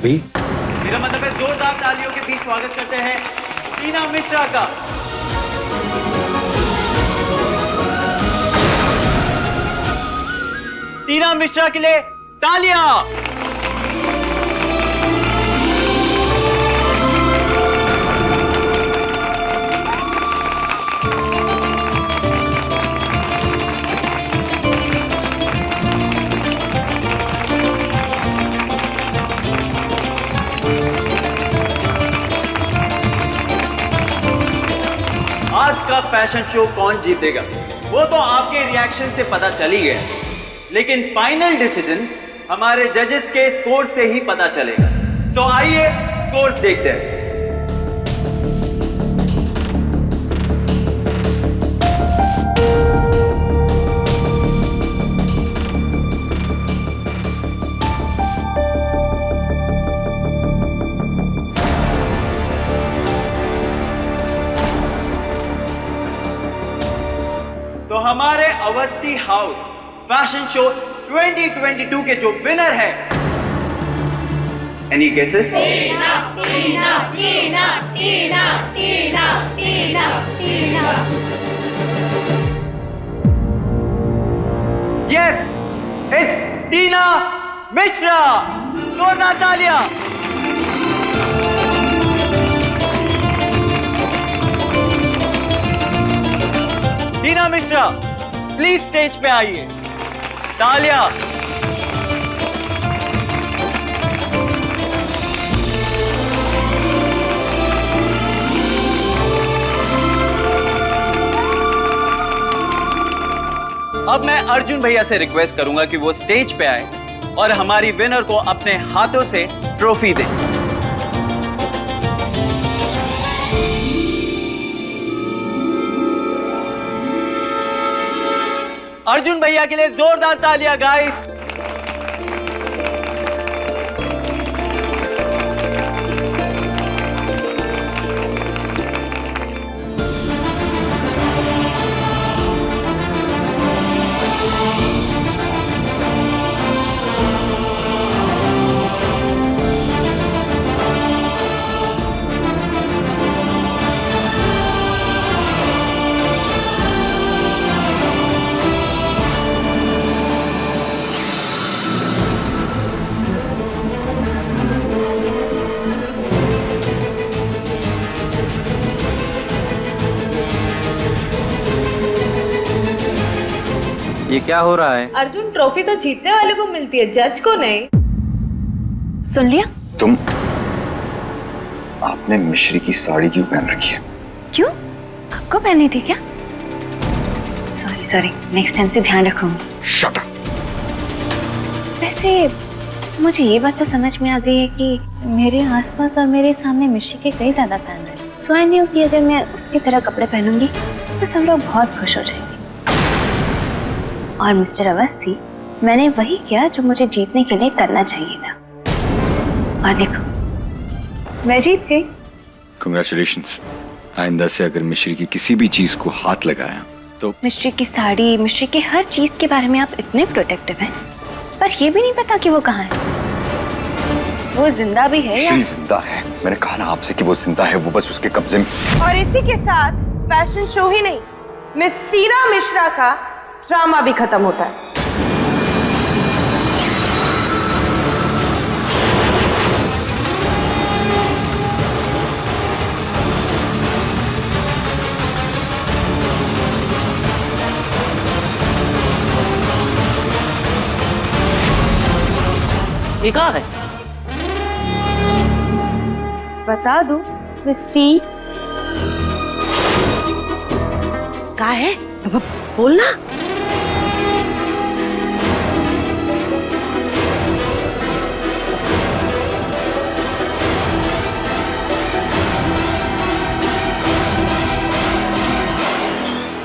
भाभी। मेरा मतलब है जोरदार तालियों के बीच स्वागत करते हैं टीना मिश्रा का। टीना मिश्रा के लिए तालियां। आज का फैशन शो कौन जीतेगा वो तो आपके रिएक्शन से पता चल ही गया, लेकिन फाइनल डिसीजन हमारे जजेस के स्कोर से ही पता चलेगा। तो आइए स्कोर्स देखते हैं। तो हमारे अवस्थी हाउस फैशन शो 2022 के जो विनर है, any guesses? Tina Tina Tina Tina Tina Tina Tina. Yes, it's Tina Mishra. जोरदार तालियां। टीना मिश्रा प्लीज स्टेज पे आइए। तालियां। अब मैं अर्जुन भैया से रिक्वेस्ट करूंगा कि वो स्टेज पे आए और हमारी विनर को अपने हाथों से ट्रॉफी दें। अर्जुन भैया के लिए जोरदार तालियां गाइस। ये क्या हो रहा है? अर्जुन, ट्रॉफी तो जीतने वाले को मिलती है, जज को नहीं। सुन लिया? तुम आपने मिश्री की साड़ी क्यों पहन रखी है? क्यों? आपको पहनी थी क्या? सॉरी सॉरी, नेक्स्ट टाइम से ध्यान रखूंगी। Shut up. वैसे मुझे ये बात तो समझ में आ गई है कि मेरे आसपास और मेरे सामने मिश्री के कई ज्यादा फैंस हैं। सो आई न्यू कि अगर मैं उसकी तरह कपड़े पहनूंगी तो सब लोग बहुत खुश हो जाएंगे। और मिस्टर अवस्थी, मैंने वही किया जो मुझे जीतने के लिए करना चाहिए था, और देखो मैं जीत गई। Congratulations। आइंदा से अगर मिश्री की किसी भी चीज को हाथ लगाया तो मिश्री की साड़ी, मिश्री की हर चीज के बारे में आप इतने प्रोटेक्टिव हैं, पर ये भी नहीं पता कि वो कहाँ है। वो जिंदा भी है या? मिश्री जिंदा है। मैंने कहा ना आपसे कि वो जिंदा है, वो बस उसके कब्जे में। और इसी के साथ फैशन शो ही नहीं, मिस टीना मिश्रा का ड्रामा भी खत्म होता है। ये कहाँ है? बता दो मिस टी। कहाँ है? बोलना।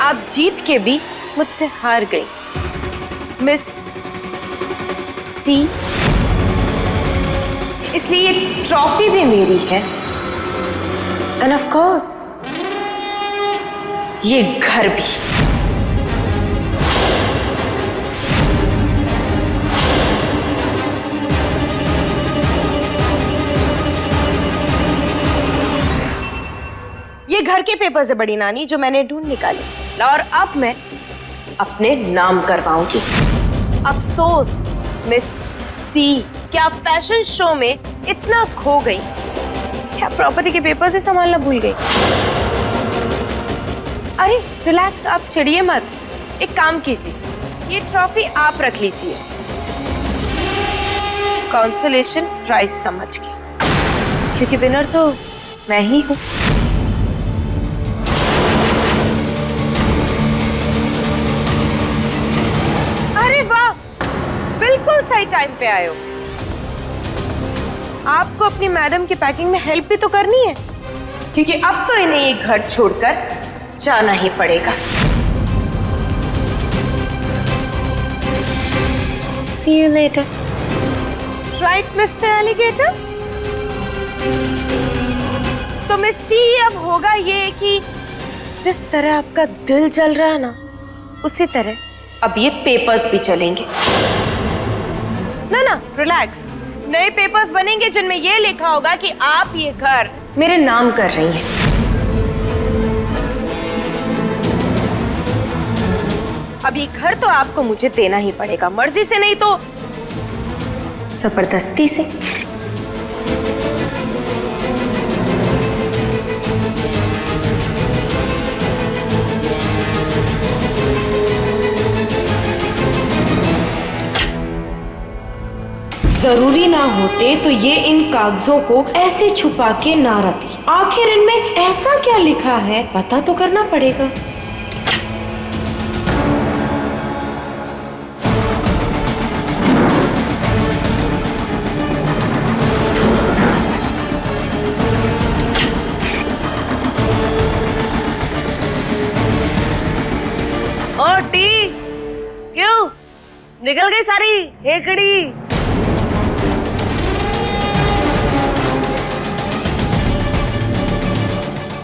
आप जीत के भी मुझसे हार गई मिस टी, इसलिए ये ट्रॉफी भी मेरी है, एंड ऑफ कोर्स ये घर भी। ये घर के पेपर्स है बड़ी नानी जो मैंने ढूंढ निकाले और अब मैं अपने नाम करवाऊंगी। अफसोस मिस टी, क्या फैशन शो में इतना खो गई, क्या प्रॉपर्टी के पेपर्स ही संभालना भूल गई? अरे रिलैक्स, आप चिढ़िए मत। एक काम कीजिए, ये ट्रॉफी आप रख लीजिए कंसोलेशन प्राइज समझ के, क्योंकि विनर तो मैं ही हूं। अरे वाह, बिल्कुल सही टाइम पे आए हो। आपको अपनी मैडम की पैकिंग में हेल्प भी तो करनी है, क्योंकि अब तो इन्हें ये घर छोड़कर जाना ही पड़ेगा। See you later. Right, Mr. Alligator? तो मिस टी, अब होगा ये कि जिस तरह आपका दिल जल रहा है ना, उसी तरह अब ये पेपर्स भी चलेंगे। ना रिलैक्स, नए पेपर्स बनेंगे जिनमें ये लिखा होगा कि आप ये घर मेरे नाम कर रही हैं। अब ये घर तो आपको मुझे देना ही पड़ेगा, मर्जी से नहीं तो जबरदस्ती से। जरूरी ना होते तो ये इन कागजों को ऐसे छुपा के ना रखती। आखिर इनमें ऐसा क्या लिखा है, पता तो करना पड़ेगा। ओ टी, क्यों निकल गई सारी हेकड़ी?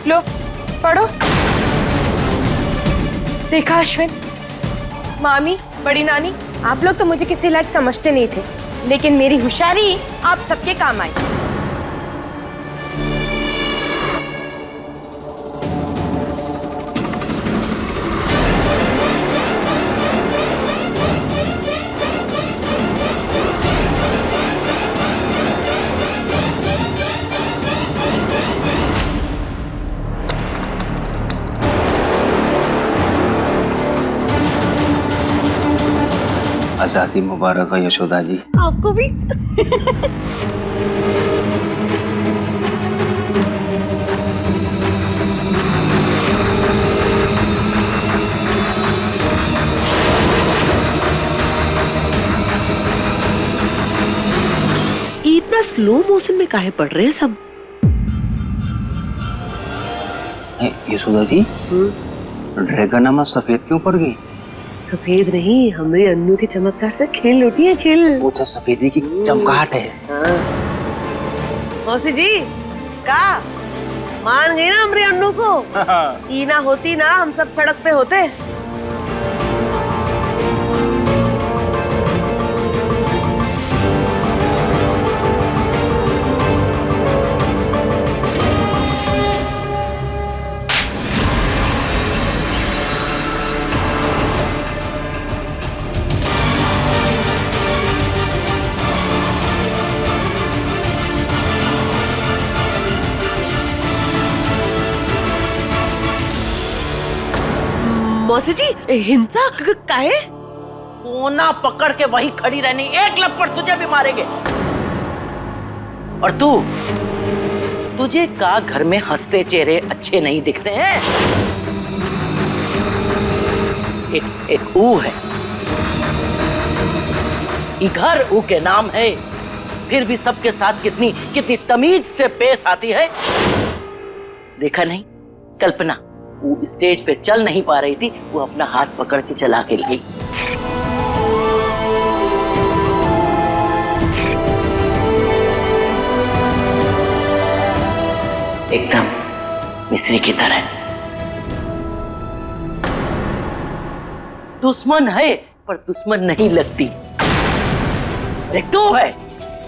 लो पढ़ो। देखा अश्विन, मामी, बड़ी नानी, आप लोग तो मुझे किसी लायक समझते नहीं थे, लेकिन मेरी होशियारी आप सबके काम आई। आजादी मुबारक हो यशोदा जी। आपको भी। इतना स्लो मोशन में काहे पढ़ रहे हैं सब? यशोदा जी, ड्रैगन नामा सफेद क्यों पड़ गई? सफेद नहीं, हमारे अन्नू के चमत्कार से खेल उठी है खेल। वो तो सफेदी की चमकाहट है। हाँ। मौसी जी का मान गई ना हमारे अन्नू को? ई ना होती ना हम सब सड़क पे होते। मौसी जी, हिंसा काहे? कोना पकड़ के वही खड़ी रहनी, एक लपड़ तुझे भी मारेंगे। और तुझे का घर में हंसते चेहरे अच्छे नहीं दिखते हैं? एक ऊ है, ये घर ऊ के नाम है, फिर भी सबके साथ कितनी तमीज से पेश आती है। देखा नहीं, कल्पना वो स्टेज पे चल नहीं पा रही थी, वो अपना हाथ पकड़ के चला के लाई। एकदम मिस्री की तरह। दुश्मन है पर दुश्मन नहीं लगती। एक तो है,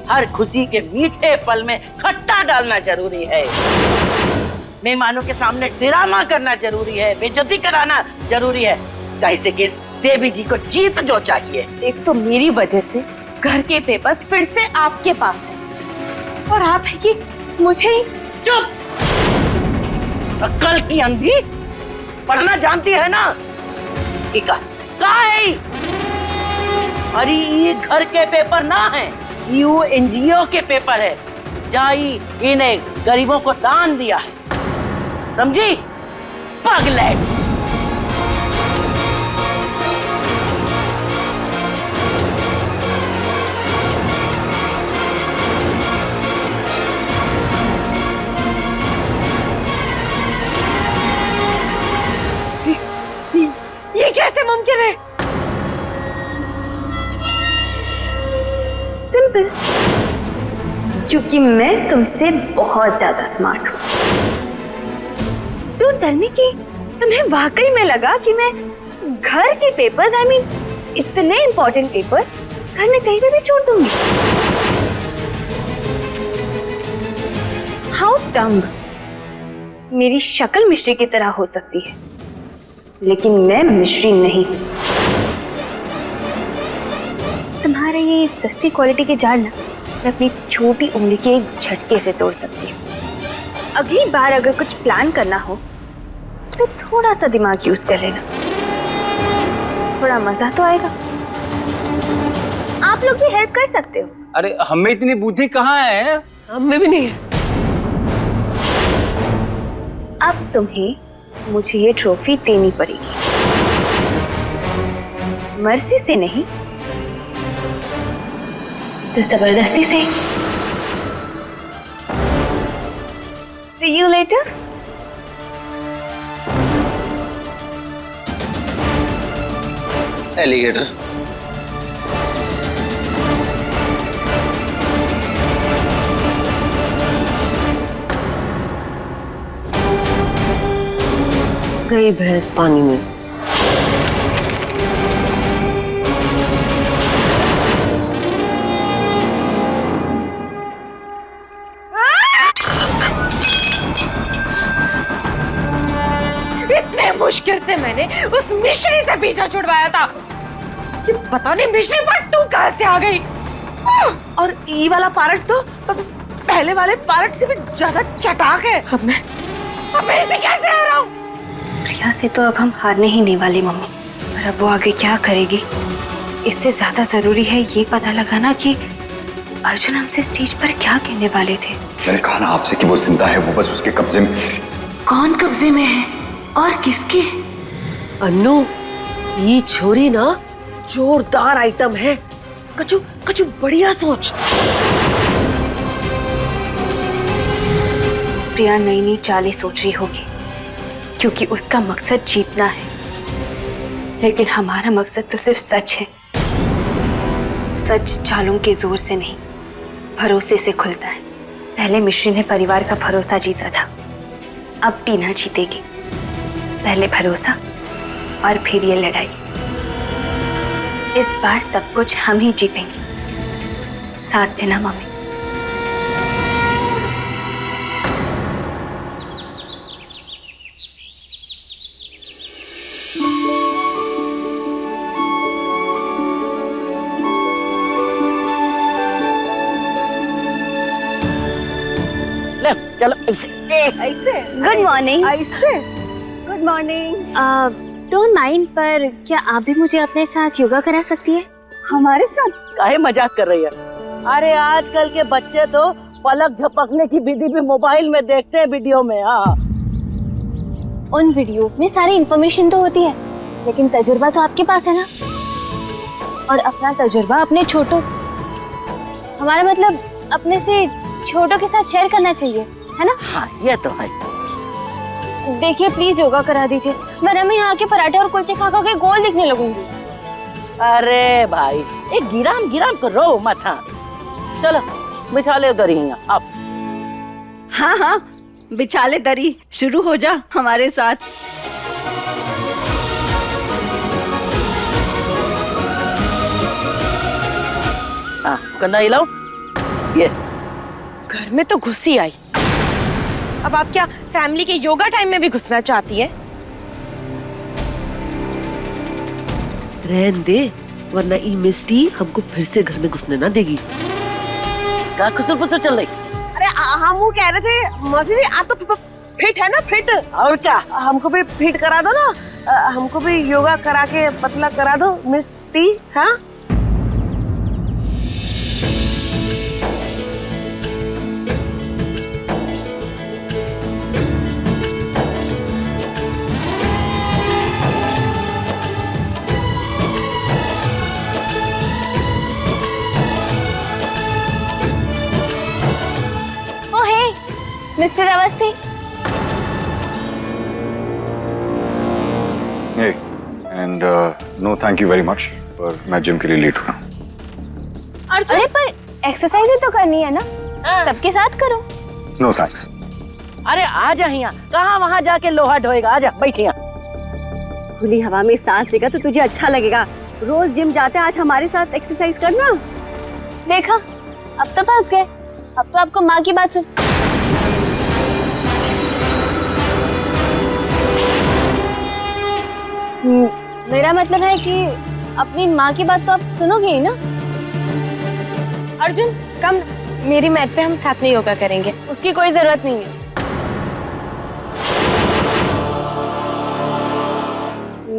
हर खुशी के मीठे पल में खट्टा डालना जरूरी है। मेहमानों के सामने ड्रामा करना जरूरी है, बेइज्जती कराना जरूरी है। कैसे किस देवी जी को जीत जो चाहिए। एक तो मेरी वजह से घर के पेपर्स फिर से आपके पास है और आप है कि मुझे ही। चुप! अक्ल की अंधी, पढ़ना जानती है ना? ठीक है, कहाँ है? अरे ये घर के पेपर ना है, यू एनजीओ के पेपर है। जाई इन्हें गरीबों को दान दिया है, समझी? पगलेट। ये कैसे मुमकिन है? सिंपल, क्योंकि मैं तुमसे बहुत ज्यादा स्मार्ट हूँ। डोंट टेल मी कि तुम्हें वाकई में लगा कि मैं घर के पेपर्स, आई मीन इतने इंपॉर्टेंट पेपर्स घर में कहीं पे भी छोड़ दूंगी। How dumb. मेरी शक्ल मिश्री की तरह हो सकती है, लेकिन मैं मिश्री नहीं हूं। तुम्हारे ये सस्ती क्वालिटी के जाल ना मैं अपनी छोटी उंगली के एक झटके से तोड़ सकती हूँ। अगली बार अगर कुछ प्लान करना हो तो थोड़ा सा दिमाग यूज कर लेना, थोड़ा मजा तो आएगा। आप लोग भी हेल्प कर सकते हो। अरे हमें इतनी बुद्धि कहाँ है? हमें भी नहीं है। अब तुम्हें मुझे ये ट्रॉफी देनी पड़ेगी, मर्जी से नहीं तो जबरदस्ती से। See you later. एलिगेटर। गई भैंस पानी में। इतने मुश्किल से मैंने उस मिश्री से पीछा छुड़वाया था, ये पता नहीं मिश्री पार्ट 2 कहां से आ गई। और ई वाला पारट तो पहले वाले पारट से भी ज्यादा चटाक है। अब मैं इसे कैसे हराऊं? प्रिया से तो अब हम हारने ही नहीं वाले मम्मी, पर अब वो आगे क्या करेगी इससे ज्यादा जरूरी है ये पता लगाना कि अर्जुन हमसे स्टेज पर क्या कहने वाले थे। मैंने कहा ना आपसे कि वो जिंदा है, वो बस उसके कब्जे में। कौन कब्जे में है और किसके? अन्नू, ये छोरी ना जोरदार आइटम है। कचू कचू बढ़िया सोच। प्रिया नई नई चालें सोच रही होगी क्योंकि उसका मकसद जीतना है, लेकिन हमारा मकसद तो सिर्फ सच है। सच चालों के जोर से नहीं, भरोसे से खुलता है। पहले मिश्री ने परिवार का भरोसा जीता था, अब टीना जीतेगी। पहले भरोसा और फिर ये लड़ाई। इस बार सब कुछ हम ही जीतेंगे। साथ देना मम्मी। ले चलो ऐसे। Good morning. Good morning. Don't mind, पर क्या आप भी मुझे अपने साथ योगा करा सकती है? हमारे साथ? काहे मजाक कर रही है? अरे आजकल के बच्चे तो पलक झपकने की विधि भी मोबाइल में देखते हैं, वीडियो में। हाँ, उन वीडियोस में सारी इन्फॉर्मेशन तो होती है, लेकिन तजुर्बा तो आपके पास है ना। और अपना तजुर्बा अपने छोटों, हमारा मतलब अपने से छोटों के साथ शेयर करना चाहिए, है ना? हाँ ये तो है। देखिए प्लीज योगा करा दीजिए, वरना मैं यहाँ के पराठे और कुलचे खा खा के गोल दिखने लगूंगी। अरे भाई एक गिराम गिराम को रो मत। हाँ चलो बिछा ले उधर ही आप। हाँ हाँ बिछा ले दरी, शुरू हो जा हमारे साथ। हाँ कंधा हिलाओ। ये घर में तो घुसी आई, अब आप क्या फैमिली के योगा टाइम में भी घुसना चाहती है? रहन दे, वरना ई मिस्टी हमको फिर से घर में घुसने ना देगी। क्या खुसर फुसर चल रही? अरे हम वो कह रहे थे मौसी जी, आप तो फिट है ना, फिट। और क्या? हमको भी फिट करा दो ना, हमको भी योगा करा के पतला करा दो मिस टी। हाँ mister Awasthi. Hey, and no thank you very much, पर मैं जिम के लिए लेट हुआ। अरे पर एक्सरसाइज तो करनी है ना, सबके साथ करो। No thanks। अरे आ जा यहाँ, कहाँ वहाँ जाके लोहा ढोएगा, आजा बैठ यहाँ। खुली हवा में सांस लेगा तो तुझे अच्छा लगेगा। रोज जिम जाते, आज हमारे साथ एक्सरसाइज करना। देखा, अब तो फंस गए। अब तो आपको माँ की बात सुन। मेरा मतलब है कि अपनी माँ की बात तो आप सुनोगे ही ना। अर्जुन कम, मेरी मैट पे हम साथ में योगा करेंगे। उसकी कोई जरूरत नहीं है।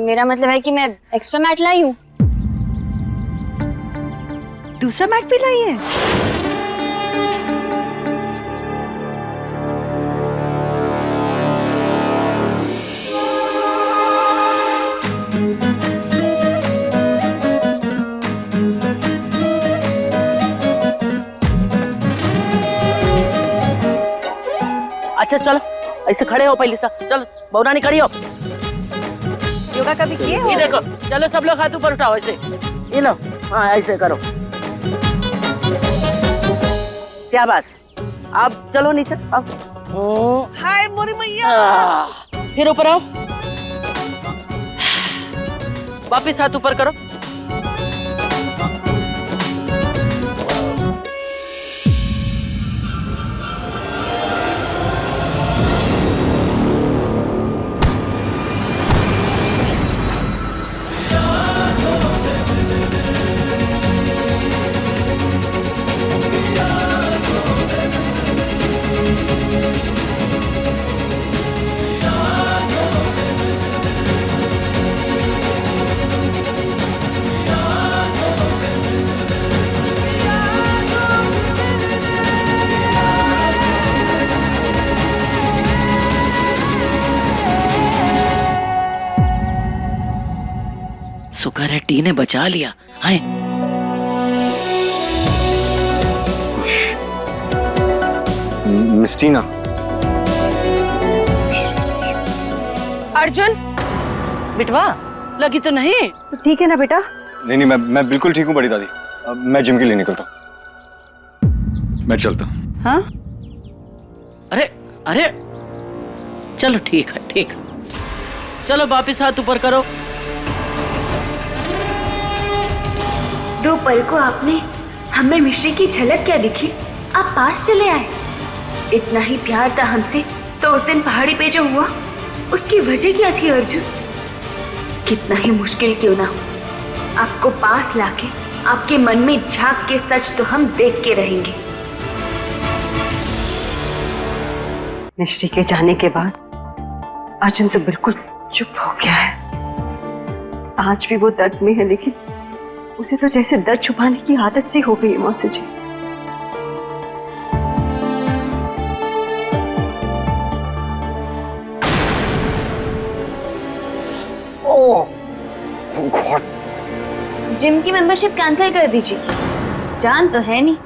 मेरा मतलब है कि मैं एक्स्ट्रा मैट लाई हूँ। दूसरा मैट भी लाई है? अच्छा चलो, ऐसे खड़े हो पहले सा, चलो बहुरानी खड़ी हो। योगा कभी किए हो? ये देखो, चलो सब लोग हाथ ऊपर उठाओ ऐसे, ये लो, हाँ ऐसे करो। शाबाश, आप चलो नीचे आओ। हाय मोरी मैया। फिर ऊपर आओ, वापिस हाथ ऊपर करो। शुक्र है टी ने बचा लिया। हाय मिस टीना। अर्जुन बिटवा, लगी तो नहीं? तो ठीक है ना बेटा? नहीं मैं बिल्कुल ठीक हूँ बड़ी दादी। अब मैं जिम के लिए निकलता हूँ। मैं चलता हूँ। हाँ? अरे अरे चलो ठीक है, ठीक है, चलो वापिस हाथ ऊपर करो। दो पल को आपने हमें मिश्री की झलक क्या दिखी, आप पास चले आए। इतना ही प्यार था हमसे तो उस दिन पहाड़ी पे जो हुआ उसकी वजह क्या थी अर्जुन? कितना ही मुश्किल क्यों ना हो, आपको पास लाके आपके मन में झांक के सच तो हम देख के रहेंगे। मिश्री के जाने के बाद अर्जुन तो बिल्कुल चुप हो गया है। आज भी वो दर्द में है, लेकिन उसे तो जैसे दर्द छुपाने की आदत सी हो गई है मौसी जी। जिम की मेंबरशिप कैंसिल कर दीजिए, जान तो है नहीं।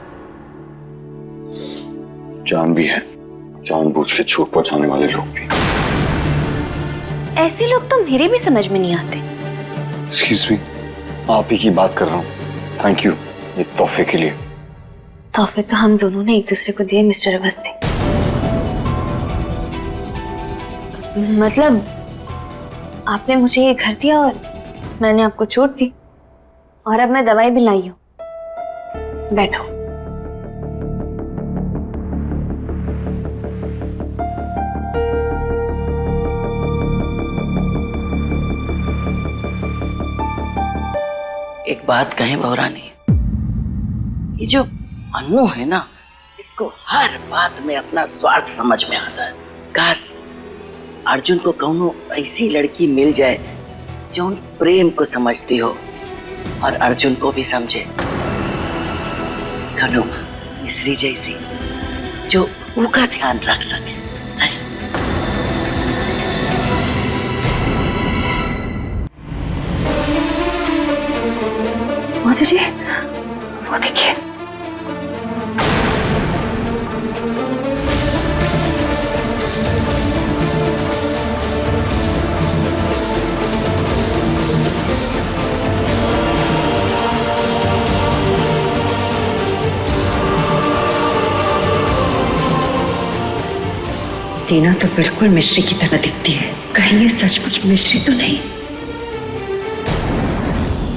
जान भी है, जानबूझ के चोट पहुंचाने वाले लोग भी। ऐसे लोग तो मेरे भी समझ में नहीं आते। एक्सक्यूज मी, आप ही की बात कर रहा हूँ। थैंक यू ये तोहफे के लिए। तोहफे तो हम दोनों ने एक दूसरे को दिए मिस्टर अवस्थी। मतलब आपने मुझे ये घर दिया और मैंने आपको चोट दी, और अब मैं दवाई भी लाई हूँ। बैठो। एक बात कहें बहुरानी, ये जो अनु है ना, इसको हर बात में अपना स्वार्थ समझ में आता है। काश अर्जुन को कौनो ऐसी लड़की मिल जाए जो उन प्रेम को समझती हो और अर्जुन को भी समझे। कौनो मिश्री जैसी जो उनका ध्यान रख सके। मौसी जी, वो देखिए। टीना तो बिल्कुल मिश्री की तरह दिखती है। कहीं ये सचमुच मिश्री तो नहीं?